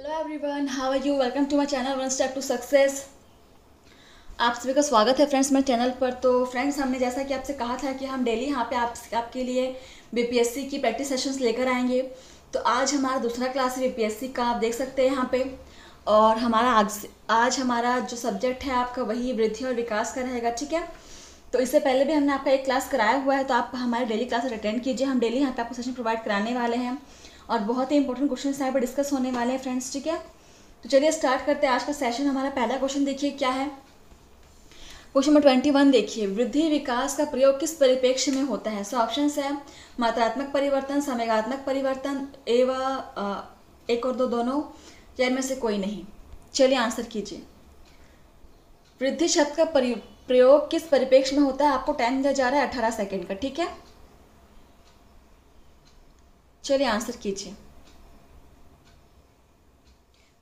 Hello everyone, how are you? Welcome to my channel one step to success. आप सभी का स्वागत है फ्रेंड्स मेरे चैनल पर। तो फ्रेंड्स, हमने जैसा कि आपसे कहा था कि हम डेली यहाँ पे आपके लिए बीपीएससी की प्रैक्टिस सेशंस लेकर आएंगे। तो आज हमारा दूसरा क्लास है बीपीएससी का, आप देख सकते हैं यहाँ पे। और आज हमारा जो सब्जेक्ट है आपका वही वृद्धि और विकास का रहेगा, ठीक है। तो इससे पहले भी हमने आपका एक क्लास कराया हुआ है, तो आप हमारे डेली क्लास अटेंड कीजिए। हम डेली यहाँ पे आपको सेशन प्रोवाइड कराने वाले हैं और बहुत ही इंपॉर्टेंट क्वेश्चन यहाँ पर डिस्कस होने वाले हैं फ्रेंड्स, ठीक है। तो चलिए स्टार्ट करते हैं आज का सेशन। हमारा पहला क्वेश्चन देखिए क्या है। क्वेश्चन नंबर 21 देखिए, वृद्धि विकास का प्रयोग किस परिप्रेक्ष्य में होता है? सो ऑप्शन है मात्रात्मक परिवर्तन, संवेगात्मक परिवर्तन एवं एक और दो दोनों, या इनमें से कोई नहीं। चलिए आंसर कीजिए। वृद्धि शब्द का प्रयोग किस परिप्रेक्ष्य में होता है? आपको टाइम दिया जा रहा है 18 सेकेंड का, ठीक है। चलिए आंसर कीजिए।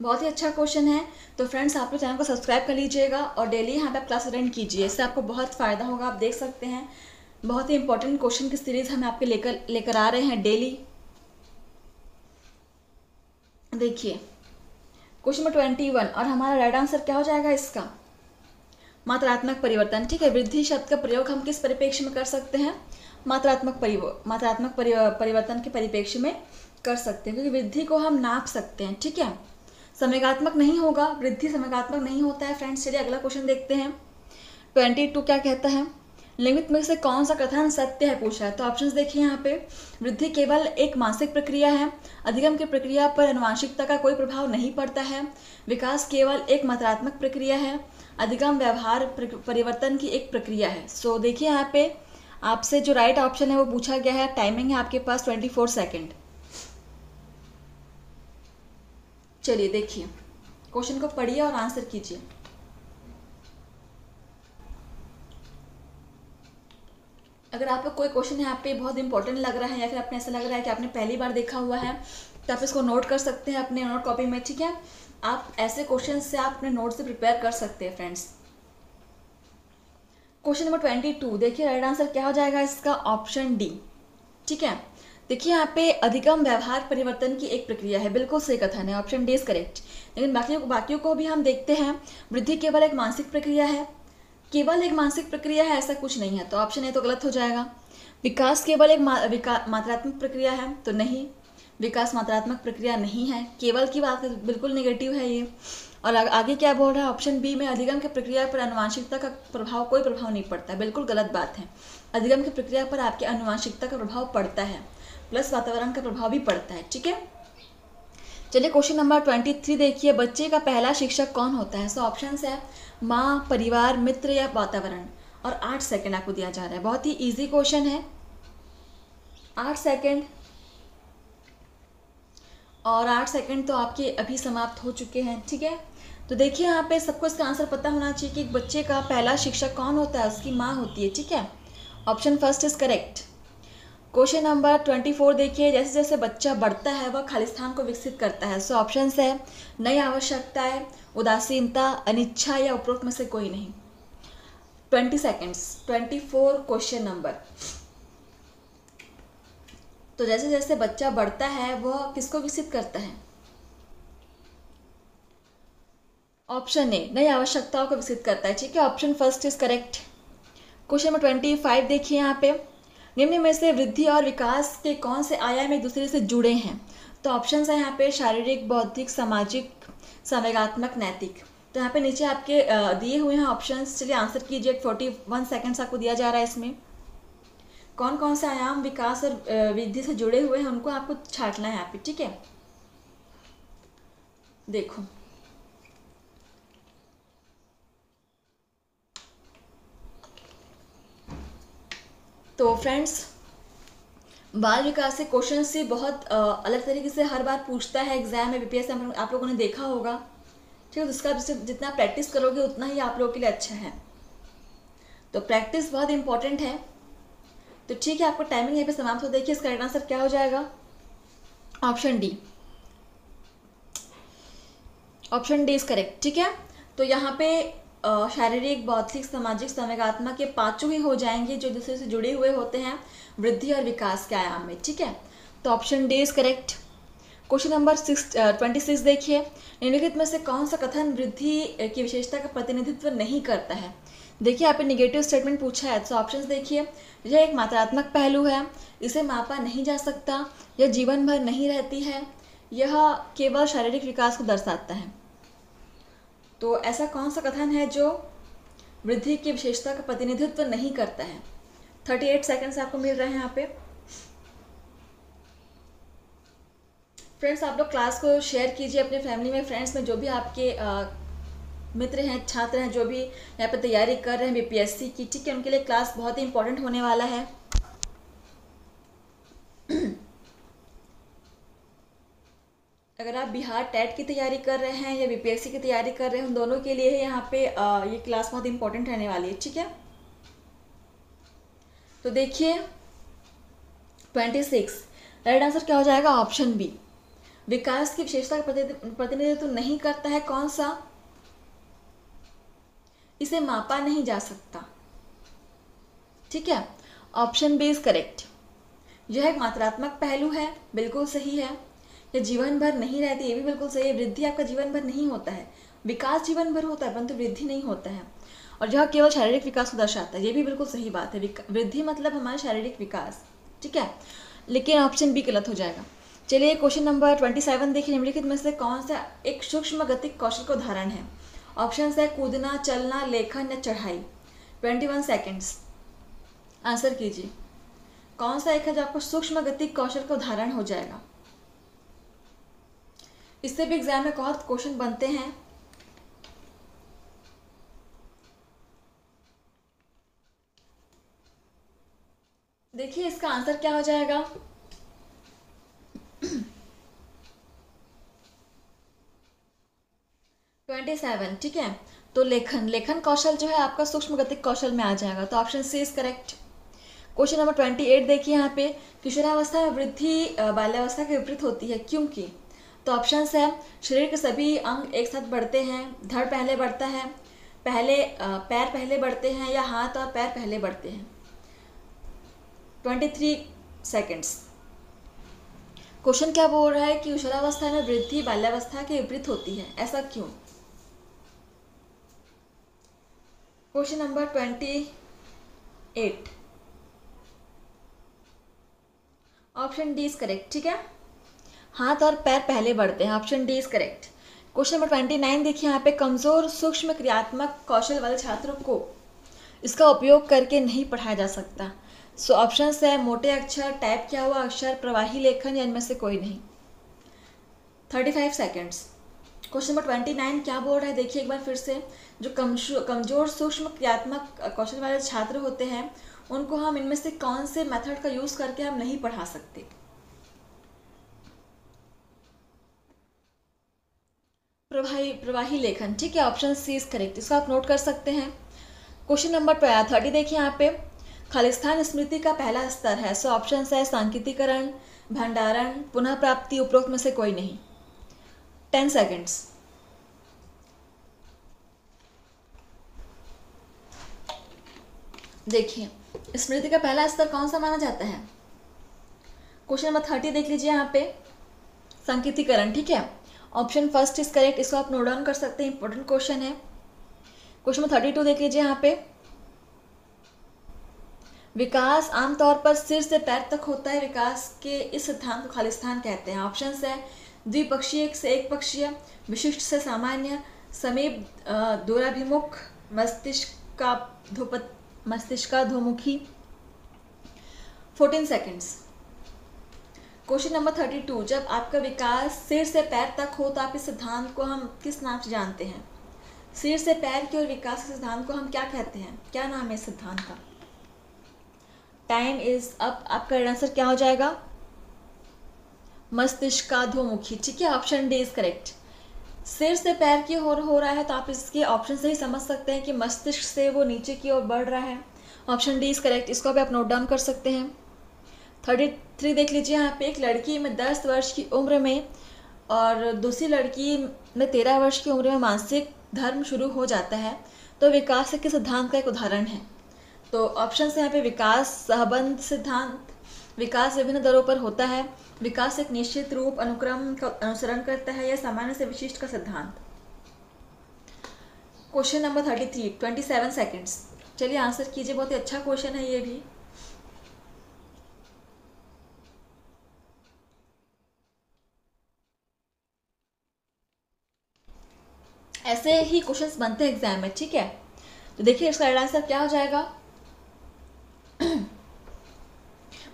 बहुत ही अच्छा क्वेश्चन है। तो फ्रेंड्स, आप लोग चैनल को सब्सक्राइब कर लीजिएगा और डेली यहाँ पे आप क्लास अटेंड कीजिए, इससे आपको बहुत फ़ायदा होगा। आप देख सकते हैं बहुत ही इंपॉर्टेंट क्वेश्चन की सीरीज़ हम आपके लेकर आ रहे हैं डेली। देखिए क्वेश्चन नंबर 21 और हमारा राइट आंसर क्या हो जाएगा इसका? मात्रात्मक परिवर्तन, ठीक है। वृद्धि शब्द का प्रयोग हम किस परिप्रेक्ष्य में कर सकते हैं? मात्रात्मक परिवर्तन के परिप्रेक्ष्य में कर सकते हैं, क्योंकि वृद्धि को हम नाप सकते हैं, ठीक है। संवेगात्मक नहीं होगा, वृद्धि संवेगात्मक नहीं होता है फ्रेंड्स। चलिए अगला क्वेश्चन देखते हैं। 22 क्या कहता है? निम्नलिखित में से कौन सा कथन सत्य है पूछा है। तो ऑप्शंस देखिए यहाँ पे। वृद्धि केवल एक मानसिक प्रक्रिया है, अधिगम की प्रक्रिया पर आनुवांशिकता का कोई प्रभाव नहीं पड़ता है, विकास केवल एक मात्रात्मक प्रक्रिया है, अधिगम व्यवहार परिवर्तन की एक प्रक्रिया है। सो देखिए यहाँ पे आपसे जो राइट ऑप्शन है वो पूछा गया है। टाइमिंग है आपके पास 24 सेकेंड। चलिए देखिए क्वेश्चन को पढ़िए और आंसर कीजिए। अगर आपको कोई क्वेश्चन यहाँ पे बहुत इंपॉर्टेंट लग रहा है या फिर आपने ऐसा लग रहा है कि आपने पहली बार देखा हुआ है, तो आप इसको नोट कर सकते हैं अपने नोट कॉपी में, ठीक है। आप ऐसे क्वेश्चन से आप अपने नोट से प्रिपेयर कर सकते हैं फ्रेंड्स। क्वेश्चन नंबर 22 देखिए, राइट आंसर क्या हो जाएगा इसका? ऑप्शन डी, ठीक है। देखिए यहाँ पे अधिगम व्यवहार परिवर्तन की एक प्रक्रिया है, बिल्कुल सही कथन है, ऑप्शन डी इज करेक्ट। लेकिन बाकियों को भी हम देखते हैं। वृद्धि केवल एक मानसिक प्रक्रिया है, केवल एक मानसिक प्रक्रिया है ऐसा कुछ नहीं है, तो ऑप्शन ए तो गलत हो जाएगा। विकास केवल एक मात्रात्मक प्रक्रिया है, तो नहीं, विकास मात्रात्मक प्रक्रिया नहीं है। केवल की बात बिल्कुल नेगेटिव है ये। और आगे क्या बोल रहा है? ऑप्शन बी में अधिगम की प्रक्रिया पर आनुवांशिकता का कोई प्रभाव नहीं पड़ता, बिल्कुल गलत बात है। अधिगम की प्रक्रिया पर आपके आनुवांशिकता का प्रभाव पड़ता है, प्लस वातावरण का प्रभाव भी पड़ता है, ठीक है। चलिए क्वेश्चन नंबर 23 देखिए, बच्चे का पहला शिक्षक कौन होता है? सो ऑप्शन है माँ, परिवार, मित्र या वातावरण। और 8 सेकेंड आपको दिया जा रहा है। बहुत ही इजी क्वेश्चन है, 8 सेकेंड। और 8 सेकेंड तो आपके अभी समाप्त हो चुके हैं, ठीक है। तो देखिए यहाँ पे सबको इसका आंसर पता होना चाहिए कि बच्चे का पहला शिक्षक कौन होता है? उसकी माँ होती है, ठीक है। Option first is correct. Question number 24 देखिए, जैसे जैसे बच्चा बढ़ता है वह खालिस्तान को विकसित करता है। सो ऑप्शन है नई आवश्यकताएं, उदासीनता, अनिच्छा या उपरोक्त में से कोई नहीं। 20 सेकेंड्स। 24 question number. तो जैसे जैसे बच्चा बढ़ता है वह किसको विकसित करता है? ऑप्शन ए नई आवश्यकताओं को विकसित करता है, ठीक है। Option first is correct. Question number 25 देखिए यहाँ पे, निम्न में से वृद्धि और विकास के कौन से आयाम एक दूसरे से जुड़े हैं? तो ऑप्शन है यहाँ पे शारीरिक, बौद्धिक, सामाजिक, संवेगात्मक, नैतिक। तो यहाँ पे नीचे आपके दिए हुए हैं ऑप्शंस। चलिए आंसर कीजिए। 41 सेकेंड्स आपको दिया जा रहा है। इसमें कौन कौन से आयाम विकास और वृद्धि से जुड़े हुए हैं उनको आपको छांटना है यहाँ पे, ठीक है। देखो तो फ्रेंड्स, बाल विकास से क्वेश्चन से बहुत अलग तरीके से हर बार पूछता है एग्जाम में, बीपीएससी में आप लोगों ने देखा होगा, ठीक है। तो उसका जितना प्रैक्टिस करोगे उतना ही आप लोगों के लिए अच्छा है। तो प्रैक्टिस बहुत इंपॉर्टेंट है। तो ठीक है, आपको टाइमिंग यहाँ पे समाप्त हो। देखिए इसका राइट आंसर क्या हो जाएगा? Option D, option D is correct, ठीक है। तो यहाँ पे शारीरिक, बौद्धिक, सामाजिक, संवेगात्मक, ये पांचों ही हो जाएंगे जो दूसरे से जुड़े हुए होते हैं वृद्धि और विकास के आयाम में, ठीक है। तो option D is correct. Question number 26 देखिए, निम्नलिखित में से कौन सा कथन वृद्धि की विशेषता का प्रतिनिधित्व नहीं करता है। देखिए यहाँ पे निगेटिव स्टेटमेंट पूछा है, तो ऑप्शंस देखिए, यह एक मात्रात्मक पहलू है, इसे मापा नहीं जा सकता, यह जीवन भर नहीं रहती है, यह केवल शारीरिक विकास को दर्शाता है। तो ऐसा कौन सा कथन है जो वृद्धि की विशेषता का प्रतिनिधित्व नहीं करता है। 38 सेकंड्स आपको मिल रहे हैं यहाँ पे। फ्रेंड्स, आप लोग क्लास को शेयर कीजिए अपने फैमिली में, फ्रेंड्स में, जो भी आपके मित्र हैं, छात्र हैं, जो भी यहाँ पे तैयारी कर रहे हैं बीपीएससी की, ठीक है, उनके लिए क्लास बहुत ही इंपॉर्टेंट होने वाला है। अगर आप बिहार टेट की तैयारी कर रहे हैं या बीपीएससी की तैयारी कर रहे हैं, उन दोनों के लिए यहाँ पे ये क्लास बहुत इंपॉर्टेंट रहने वाली है, ठीक है। तो देखिए 26, राइट आंसर क्या हो जाएगा, ऑप्शन बी। विकास की विशेषता का प्रतिनिधित्व नहीं करता है, कौन सा, इसे मापा नहीं जा सकता, ठीक है, ऑप्शन बी इज करेक्ट। यह एक मात्रात्मक पहलू है, बिल्कुल सही है। यह जीवन भर नहीं रहती, ये भी बिल्कुल सही है। वृद्धि आपका जीवन भर नहीं होता है, विकास जीवन भर होता है परंतु वृद्धि नहीं होता है। और यह केवल शारीरिक विकास को दर्शाता है, ये भी बिल्कुल सही बात है। वृद्धि मतलब हमारा शारीरिक विकास, ठीक है, लेकिन ऑप्शन बी गलत हो जाएगा। चलिए क्वेश्चन नंबर 27 देखिए, निम्नलिखित में से कौन सा एक सूक्ष्म गतिक कौशल का उदाहरण है। ऑप्शन है कूदना, चलना, लेखन या चढ़ाई। 21 सेकेंड्स, आंसर कीजिए। कौन सा एक है जो आपको सूक्ष्म गतिक कौशल का उदाहरण हो जाएगा। इससे भी एग्जाम में बहुत क्वेश्चन बनते हैं। देखिए इसका आंसर क्या हो जाएगा। सेवन, ठीक है। तो लेखन कौशल जो है आपका सूक्ष्म गतिक कौशल में आ जाएगा, तो option C is correct. Question number 28 देखिए यहाँ पे, किशोरावस्था में वृद्धि बाल्यावस्था के विपरीत होती है, क्योंकि। तो ऑप्शन है शरीर के सभी अंग एक साथ बढ़ते हैं, धड़ पहले बढ़ता है, पैर पहले बढ़ते हैं, या हाथ और पैर पहले बढ़ते हैं। 23 सेकेंड्स। क्वेश्चन क्या बोल रहा है कि किशोरावस्था में वृद्धि बाल्यावस्था के विपरीत होती है, ऐसा क्यों। Question number 28, option D is correct, ठीक है। हाथ और पैर पहले बढ़ते हैं, option D is correct. Question number 29 देखिए यहाँ पे, कमजोर सूक्ष्म क्रियात्मक कौशल वाले छात्रों को इसका उपयोग करके नहीं पढ़ाया जा सकता। सो ऑप्शन है मोटे अक्षर, टाइप किया हुआ अक्षर, प्रवाही लेखन, या इनमें से कोई नहीं। 35 सेकेंड्स। क्वेश्चन नंबर 29 क्या बोल रहा है देखिए एक बार फिर से, जो कमजोर सूक्ष्म क्रियात्मक कौशल वाले छात्र होते हैं उनको हम इनमें से कौन से मेथड का यूज करके हम नहीं पढ़ा सकते। प्रवाही लेखन, ठीक है, ऑप्शन सी इज करेक्ट, इसको आप नोट कर सकते हैं। क्वेश्चन नंबर 30 देखिए यहाँ पे, खालिस्तान स्मृति का पहला स्तर है। सो ऑप्शन है सांकेतिकरण, भंडारण, पुनः प्राप्ति, उपरोक्त में से कोई नहीं। 10 सेकेंड्स। देखिए स्मृति का पहला स्तर कौन सा माना जाता है। क्वेश्चन नंबर 30 देख लीजिए यहाँ पे, सांकेतिकरण, ठीक है, ऑप्शन फर्स्ट इज करेक्ट, इसको आप नोट डाउन कर सकते हैं, इंपॉर्टेंट क्वेश्चन है। क्वेश्चन नंबर 32 देख लीजिए यहाँ पे, विकास आमतौर पर सिर से पैर तक होता है, विकास के इस सिद्धांत को खालिस्तान कहते हैं। ऑप्शन है द्विपक्षीय से एक पक्षीय, विशिष्ट से सामान्य, समीप दूराभिमुख, मस्तिष्काधोमुखी। 14 सेकेंड्स। क्वेश्चन नंबर 32, जब आपका विकास सिर से पैर तक हो तो आप इस सिद्धांत को हम किस नाम से जानते हैं। सिर से पैर की और विकास के सिद्धांत को हम क्या कहते हैं, क्या नाम है इस सिद्धांत का। Time is up. आपका आंसर क्या हो जाएगा, मस्तिष्काधोमुखी, ठीक है, ऑप्शन डी इज करेक्ट। सिर से पैर की ओर हो रहा है तो आप इसके ऑप्शन से ही समझ सकते हैं कि मस्तिष्क से वो नीचे की ओर बढ़ रहा है। ऑप्शन डी इज करेक्ट, इसको भी आप नोट डाउन कर सकते हैं। 33 देख लीजिए यहाँ पे, एक लड़की में 10 वर्ष की उम्र में और दूसरी लड़की में 13 वर्ष की उम्र में मानसिक धर्म शुरू हो जाता है, तो विकास के सिद्धांत का एक उदाहरण है। तो ऑप्शन से यहाँ पे विकास सहबंध सिद्धांत, विकास विभिन्न दरों पर होता है। विकास एक निश्चित रूप अनुक्रम का अनुसरण करता है या सामान्य से विशिष्ट का सिद्धांत। Question number 33, 27 seconds. चलिए आंसर कीजिए, बहुत ही अच्छा क्वेश्चन है ये भी। ऐसे ही क्वेश्चंस बनते हैं एग्जाम में, ठीक है। तो देखिए इसका राइट आंसर क्या हो जाएगा।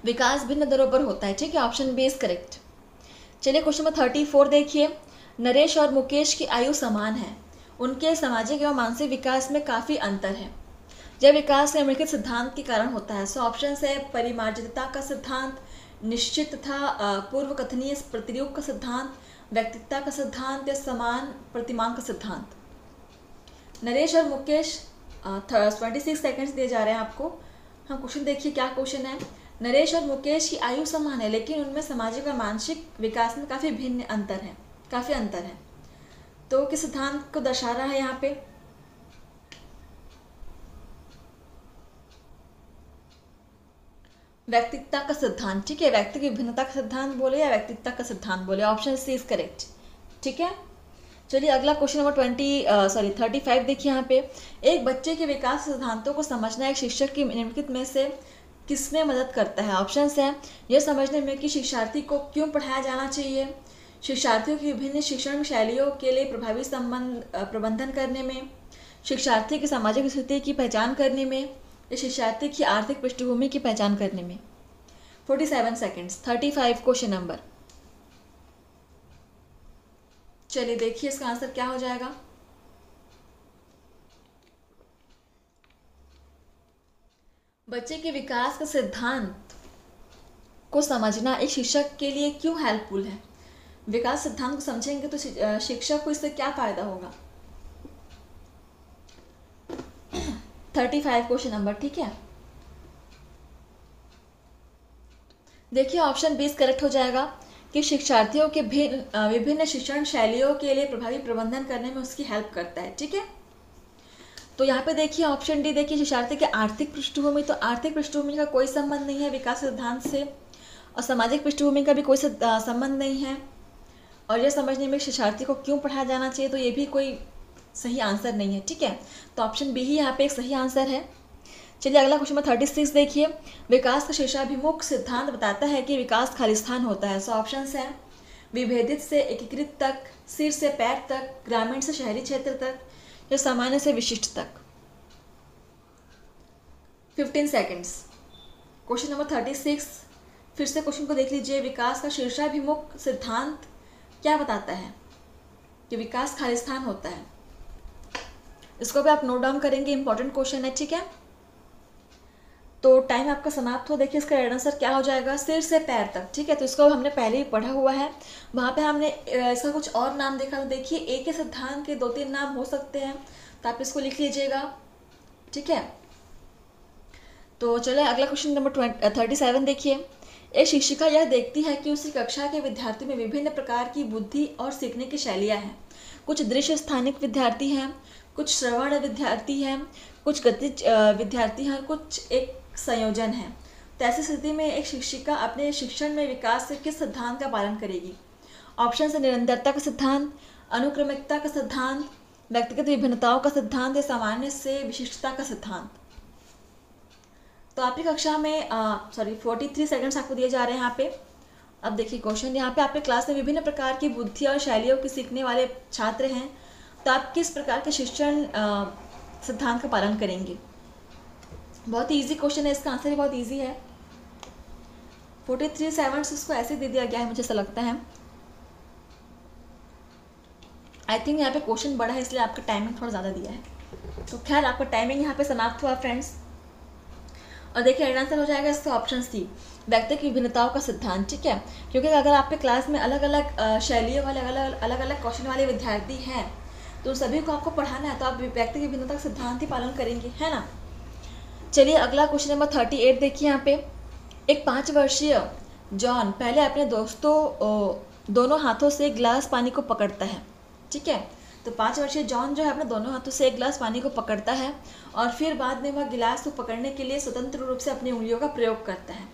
विकास भिन्न दरों पर होता है, ठीक है, ऑप्शन बी इज करेक्ट। चलिए क्वेश्चन नंबर 34 देखिए। नरेश और मुकेश की आयु समान है, उनके सामाजिक एवं मानसिक विकास में काफ़ी अंतर है। यह विकास निम्नलिखित सिद्धांत के कारण होता है। सो ऑप्शन है परिमार्जितता का सिद्धांत, निश्चित तथा पूर्व कथनीय प्रतिरूप का सिद्धांत, व्यक्तित्व का सिद्धांत या समान प्रतिमान का सिद्धांत। नरेश और मुकेश 26 सेकंड्स दिए जा रहे हैं आपको। हम क्वेश्चन देखिए क्या क्वेश्चन है। नरेश और मुकेश की आयु समान है लेकिन उनमें सामाजिक और मानसिक विकास में काफ़ी भिन्न अंतर है, काफ़ी अंतर है। तो किस सिद्धांत को दर्शा रहा है यहाँ पे। व्यक्तित्व का सिद्धांत, ठीक है। व्यक्ति की भिन्नता का सिद्धांत बोले या व्यक्तित्व का सिद्धांत बोले, ऑप्शन सी इज करेक्ट, ठीक है। चलिए अगला क्वेश्चन नंबर 35 देखिए यहाँ पे। एक बच्चे के विकास सिद्धांतों को समझना एक शिक्षक की निम्नलिखित में से किसमें मदद करता है। ऑप्शन है यह समझने में कि शिक्षार्थी को क्यों पढ़ाया जाना चाहिए, शिक्षार्थियों की विभिन्न शिक्षण शैलियों के लिए प्रभावी प्रबंधन करने में, शिक्षार्थी की सामाजिक स्थिति की पहचान करने में, या शिक्षार्थी की आर्थिक पृष्ठभूमि की पहचान करने में। 47 सेकेंड्स, 35 क्वेश्चन नंबर। चलिए देखिए इसका आंसर क्या हो जाएगा। बच्चे के विकास का सिद्धांत को समझना एक शिक्षक के लिए क्यों हेल्पफुल है। विकास सिद्धांत को समझेंगे तो शिक्षक को इससे क्या फायदा होगा। 35 क्वेश्चन नंबर, ठीक है। देखिए ऑप्शन 20 करेक्ट हो जाएगा कि शिक्षार्थियों के विभिन्न शिक्षण शैलियों के लिए प्रभावी प्रबंधन करने में उसकी हेल्प करता है, ठीक है। तो यहाँ पे देखिए ऑप्शन डी देखिए, शिक्षार्थी के आर्थिक पृष्ठभूमि, तो आर्थिक पृष्ठभूमि का कोई संबंध नहीं है विकास सिद्धांत से, और सामाजिक पृष्ठभूमि का भी कोई संबंध नहीं है। और यह समझने में शिक्षार्थी को क्यों पढ़ाया जाना चाहिए, तो ये भी कोई सही आंसर नहीं है, ठीक है। तो ऑप्शन बी ही यहाँ पे एक सही आंसर है। चलिए अगला क्वेश्चन नंबर 36 देखिए। विकास का शीर्षाभिमुख सिद्धांत बताता है कि विकास खालिस्थान होता है। सो ऑप्शन है विभेदित से एकीकृत तक, सिर से पैर तक, ग्रामीण से शहरी क्षेत्र तक, या सामान्य से विशिष्ट तक। 15 सेकेंड्स। क्वेश्चन नंबर 36, फिर से क्वेश्चन को देख लीजिए। विकास का शीर्षाभिमुख सिद्धांत क्या बताता है कि विकास खालिस्थान होता है। इसको भी आप नोट डाउन करेंगे, इंपॉर्टेंट क्वेश्चन है, ठीक है। तो टाइम आपका समाप्त हो। देखिए इसका राइट आंसर क्या हो जाएगा, सिर से पैर तक, ठीक है। तो इसको हमने पहले ही पढ़ा हुआ है, वहाँ पे हमने इसका कुछ और नाम देखा। तो देखिए एक ही सिद्धांत के 2-3 नाम हो सकते हैं, तो आप इसको लिख लीजिएगा, ठीक है। तो चलिए अगला क्वेश्चन नंबर 37 देखिए। एक शिक्षिका यह देखती है कि उसकी कक्षा के विद्यार्थियों में विभिन्न प्रकार की बुद्धि और सीखने की शैलियाँ हैं। कुछ दृश्य स्थानिक विद्यार्थी हैं, कुछ श्रवण विद्यार्थी हैं, कुछ गतिज विद्यार्थी हैं, कुछ एक संयोजन है। तो ऐसी स्थिति में एक शिक्षिका अपने शिक्षण में विकास से किस सिद्धांत का पालन करेगी। ऑप्शन है निरंतरता का सिद्धांत, अनुक्रमिकता का सिद्धांत, व्यक्तिगत विभिन्नताओं का सिद्धांत, या सामान्य से विशिष्टता का सिद्धांत। तो आपकी कक्षा में 43 सेकंड्स आपको दिए जा रहे हैं यहाँ पे। अब देखिए क्वेश्चन, यहाँ पे आपके क्लास में विभिन्न प्रकार की बुद्धि और शैलियों की सीखने वाले छात्र हैं, तो आप किस प्रकार के शिक्षण सिद्धांत का पालन करेंगे। बहुत ही ईजी क्वेश्चन है, इसका आंसर भी बहुत ईजी है। 43 सेकंड्स इसको ऐसे दे दिया गया है, मुझे ऐसा लगता है। आई थिंक यहाँ पे क्वेश्चन बड़ा है इसलिए आपका टाइमिंग थोड़ा ज़्यादा दिया है। तो खैर आपका टाइमिंग यहाँ पे समाप्त हुआ फ्रेंड्स। और देखिए राइट आंसर हो जाएगा इसका ऑप्शन सी, व्यक्ति की विभिन्नताओं का सिद्धांत, ठीक है। क्योंकि अगर आपके क्लास में अलग अलग शैलियों वाले अलग अलग क्वेश्चन वाले विद्यार्थी हैं, तो सभी को आपको पढ़ाना है, तो आप व्यक्ति की भिन्नता का सिद्धांत ही पालन करेंगे, है ना। चलिए अगला क्वेश्चन नंबर 38 देखिए यहाँ पे। एक 5 वर्षीय जॉन पहले अपने दोनों हाथों से एक गिलास पानी को पकड़ता है, ठीक है। तो 5 वर्षीय जॉन जो है अपने दोनों हाथों से एक गिलास पानी को पकड़ता है, और फिर बाद में वह गिलास को पकड़ने के लिए स्वतंत्र रूप से अपनी उंगलियों का प्रयोग करता है।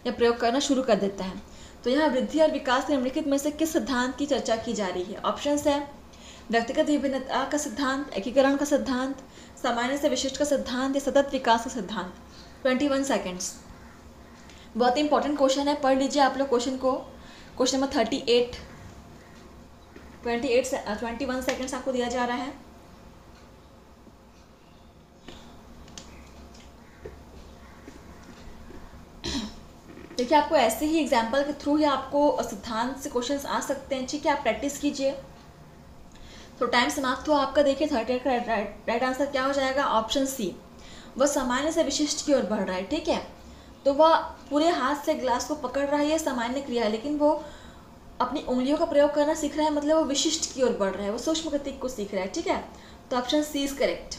या प्रयोग करना शुरू कर देता है। तो यहाँ वृद्धि और विकास के निम्नलिखित में से किस सिद्धांत की चर्चा की जा रही है? ऑप्शंस है व्यक्तिगत विभिन्नता का सिद्धांत, एकीकरण का सिद्धांत, सामान्य से विशिष्ट का सिद्धांत या सतत विकास का सिद्धांत। 21 सेकेंड्स। बहुत ही इंपॉर्टेंट क्वेश्चन है, पढ़ लीजिए आप लोग क्वेश्चन को। क्वेश्चन नंबर 21 सेकेंड्स आपको दिया जा रहा है। देखिए आपको ऐसे ही एग्जाम्पल के थ्रू ही आपको सिद्धांत से क्वेश्चंस आ सकते हैं, ठीक है। आप प्रैक्टिस कीजिए। तो टाइम समाप्त हुआ आपका। देखिए 38 का राइट आंसर क्या हो जाएगा? ऑप्शन सी, वह सामान्य से विशिष्ट की ओर बढ़ रहा है, ठीक है। तो वह पूरे हाथ से ग्लास को पकड़ रहा है, ये सामान्य क्रिया है, लेकिन वो अपनी उंगलियों का प्रयोग करना सीख रहा है, मतलब वो विशिष्ट की ओर बढ़ रहा है, वो सूक्ष्म गति को सीख रहा है, ठीक है। तो option C is correct.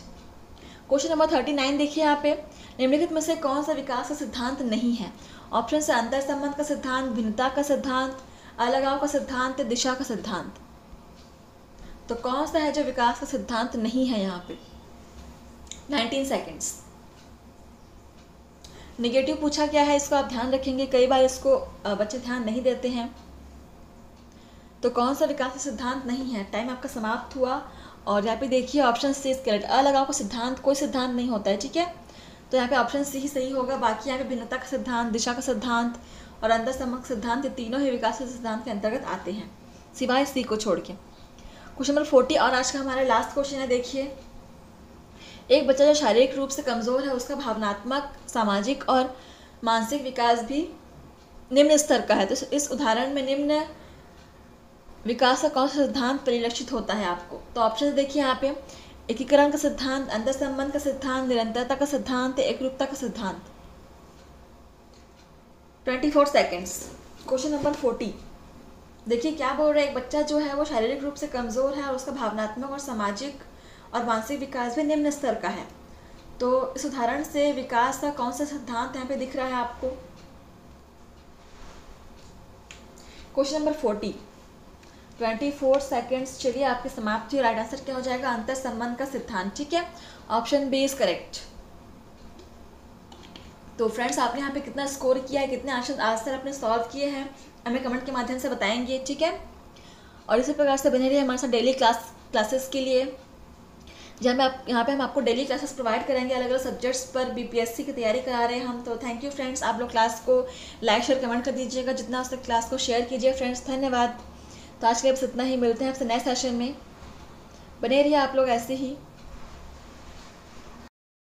Question number 39 देखिए यहाँ पे, निम्नलिखित में से कौन सा विकास का सिद्धांत नहीं है? ऑप्शन से अंतर संबंध का सिद्धांत, भिन्नता का सिद्धांत, अलगाव का सिद्धांत, दिशा का सिद्धांत। तो कौन सा है जो विकास का सिद्धांत नहीं है यहाँ पे? 19 सेकेंड्स। निगेटिव पूछा गया है, इसको आप ध्यान रखेंगे, कई बार इसको बच्चे ध्यान नहीं देते हैं। तो कौन सा विकास का सिद्धांत नहीं है? टाइम आपका समाप्त हुआ। और यहाँ पे देखिए ऑप्शन सी इज करेक्ट। अलगाव का सिद्धांत कोई सिद्धांत नहीं होता है, ठीक है। तो यहाँ पे ऑप्शन सी ही सही होगा। बाकी यहाँ पे भिन्नता का सिद्धांत, दिशा का सिद्धांत और अंतर संबंध सिद्धांत, ये तीनों ही विकास के सिद्धांत के अंतर्गत आते हैं, सिवाय सी को छोड़ के। क्वेश्चन नंबर 40 और आज का हमारा लास्ट क्वेश्चन है। देखिए, एक बच्चा जो शारीरिक रूप से कमज़ोर है, उसका भावनात्मक, सामाजिक और मानसिक विकास भी निम्न स्तर का है। तो इस उदाहरण में निम्न विकास का कौन सा सिद्धांत परिलक्षित होता है आपको? तो ऑप्शन देखिए यहाँ पे, एकीकरण का सिद्धांत, अंतर संबंध का सिद्धांत, निरंतरता का सिद्धांत, एकरूपता का सिद्धांत। 24 सेकेंड्स। क्वेश्चन नंबर 40 देखिए क्या बोल रहा है, एक बच्चा जो है वो शारीरिक रूप से कमज़ोर है और उसका भावनात्मक और सामाजिक और मानसिक विकास भी निम्न स्तर का है। तो इस उदाहरण से विकास का कौन सा सिद्धांत यहाँ पे दिख रहा है आपको? Question number 40, 24 seconds. चलिए आपकी समाप्ति और राइट आंसर क्या हो जाएगा? अंतर संबंध का सिद्धांत, ठीक है। Option B is correct. तो फ्रेंड्स, आपने यहाँ पे कितना स्कोर किया है, कितने आंसर आपने सॉल्व किए हैं, हमें कमेंट के माध्यम से बताएंगे, ठीक है। और इसी प्रकार से बने रहिए हमारे साथ डेली क्लासेस के लिए, यहाँ पे हम आपको डेली क्लासेस प्रोवाइड करेंगे अलग अलग सब्जेक्ट्स पर। बीपीएससी की तैयारी करा रहे हैं हम। तो थैंक यू फ्रेंड्स, आप लोग क्लास को लाइक शेयर कमेंट कर दीजिएगा, जितना हो सके क्लास को शेयर कीजिए फ्रेंड्स। धन्यवाद। तो आज के लिए बस इतना ही, मिलते हैं आपसे नेक्स्ट सेशन में। बने रहिए आप लोग ऐसे ही।